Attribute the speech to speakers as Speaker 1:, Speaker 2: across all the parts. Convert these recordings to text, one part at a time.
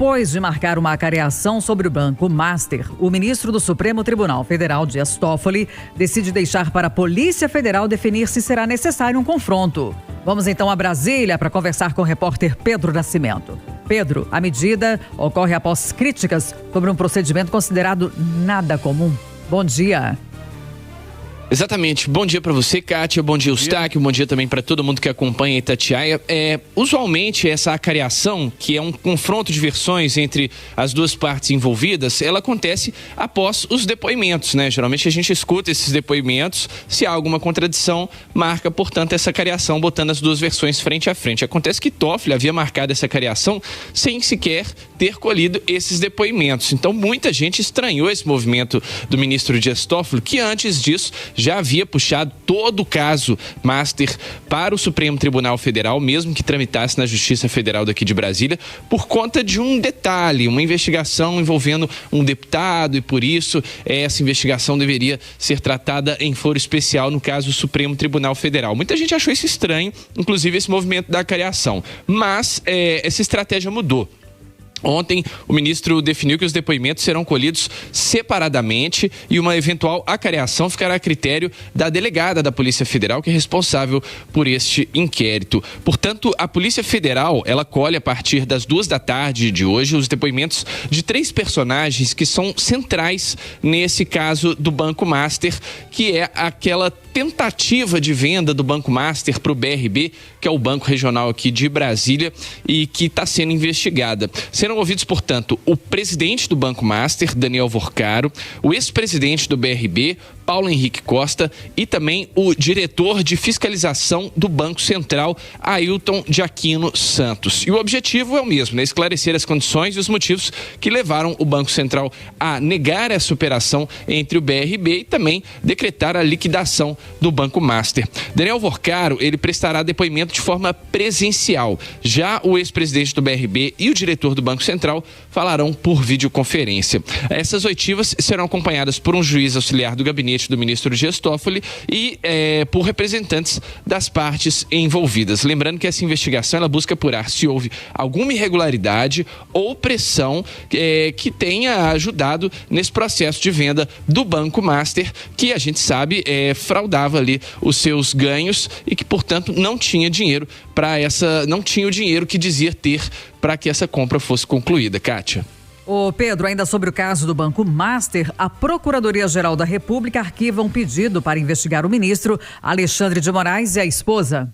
Speaker 1: Depois de marcar uma acariação sobre o Banco Master, o ministro do Supremo Tribunal Federal, Dias Toffoli, decide deixar para a Polícia Federal definir se será necessário um confronto. Vamos então a Brasília para conversar com o repórter Pedro Nascimento. Pedro, a medida ocorre após críticas sobre um procedimento considerado nada comum. Bom dia.
Speaker 2: Exatamente. Bom dia para você, Kátia. Bom dia, Eustáquio. Bom dia também para todo mundo que acompanha Itatiaia. Usualmente, essa acariação, que é um confronto de versões entre as duas partes envolvidas, ela acontece após os depoimentos, né? Geralmente a gente escuta esses depoimentos, se há alguma contradição, marca, portanto, essa acariação, botando as duas versões frente a frente. Acontece que Toffoli havia marcado essa acariação sem sequer ter colhido esses depoimentos. Então, muita gente estranhou esse movimento do ministro Dias Toffoli, que antes disso já havia puxado todo o caso Master para o Supremo Tribunal Federal, mesmo que tramitasse na Justiça Federal daqui de Brasília, por conta de um detalhe, uma investigação envolvendo um deputado, e por isso essa investigação deveria ser tratada em foro especial no caso do Supremo Tribunal Federal. Muita gente achou isso estranho, inclusive esse movimento da acariação, mas essa estratégia mudou. Ontem, o ministro definiu que os depoimentos serão colhidos separadamente e uma eventual acariação ficará a critério da delegada da Polícia Federal, que é responsável por este inquérito. Portanto, a Polícia Federal, ela colhe a partir das 14h de hoje os depoimentos de 3 personagens que são centrais nesse caso do Banco Master, que é aquela tentativa de venda do Banco Master para o BRB, que é o banco regional aqui de Brasília e que está sendo investigada. Serão ouvidos, portanto, o presidente do Banco Master, Daniel Worcaro, o ex-presidente do BRB, Paulo Henrique Costa, e também o diretor de fiscalização do Banco Central, Ailton de Aquino Santos. E o objetivo é o mesmo, né? Esclarecer as condições e os motivos que levaram o Banco Central a negar essa operação entre o BRB e também decretar a liquidação do Banco Master. Daniel Worcaro, ele prestará depoimento de forma presencial. Já o ex-presidente do BRB e o diretor do Banco Central falarão por videoconferência. Essas oitivas serão acompanhadas por um juiz auxiliar do gabinete do ministro Dias Toffoli e por representantes das partes envolvidas. Lembrando que essa investigação ela busca apurar se houve alguma irregularidade ou pressão que tenha ajudado nesse processo de venda do Banco Master, que a gente sabe fraudava ali os seus ganhos e que, portanto, não tinha dinheiro não tinha o dinheiro que dizia ter para que essa compra fosse concluída. Kátia.
Speaker 1: Ô Pedro, ainda sobre o caso do Banco Master, a Procuradoria-Geral da República arquiva um pedido para investigar o ministro Alexandre de Moraes e a esposa.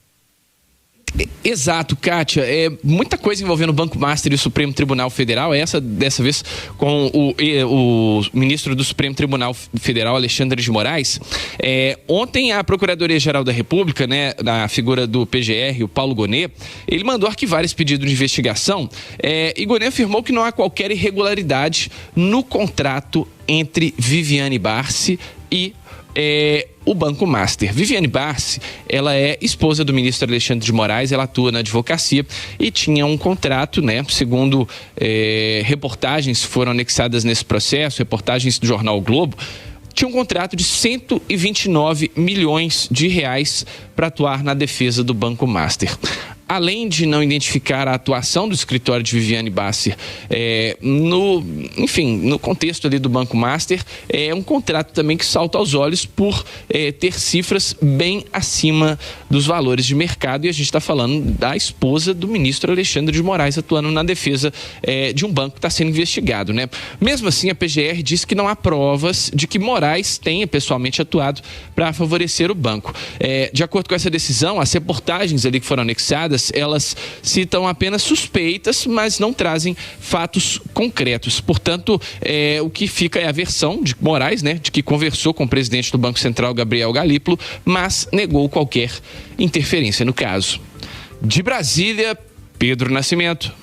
Speaker 2: Exato, Kátia. Muita coisa envolvendo o Banco Master e o Supremo Tribunal Federal. Dessa vez com o ministro do Supremo Tribunal Federal, Alexandre de Moraes. Ontem a Procuradoria-Geral da República, né, na figura do PGR, o Paulo Gonet, ele mandou arquivar esse pedido de investigação e Gonet afirmou que não há qualquer irregularidade no contrato entre Viviane Barsi e o Banco Master. Viviane Barsi, ela é esposa do ministro Alexandre de Moraes, ela atua na advocacia e tinha um contrato, né, segundo reportagens foram anexadas nesse processo, reportagens do jornal o Globo, tinha um contrato de 129 milhões de reais para atuar na defesa do Banco Master. Além de não identificar a atuação do escritório de Viviane Barsi no contexto ali do Banco Master, é um contrato também que salta aos olhos por ter cifras bem acima dos valores de mercado, e a gente está falando da esposa do ministro Alexandre de Moraes atuando na defesa de um banco que está sendo investigado, né? Mesmo assim, a PGR disse que não há provas de que Moraes tenha pessoalmente atuado para favorecer o banco. De acordo com essa decisão, as reportagens ali que foram anexadas, elas citam apenas suspeitas, mas não trazem fatos concretos. Portanto, o que fica é a versão de Moraes, né, de que conversou com o presidente do Banco Central, Gabriel Galípolo, mas negou qualquer interferência no caso. De Brasília, Pedro Nascimento.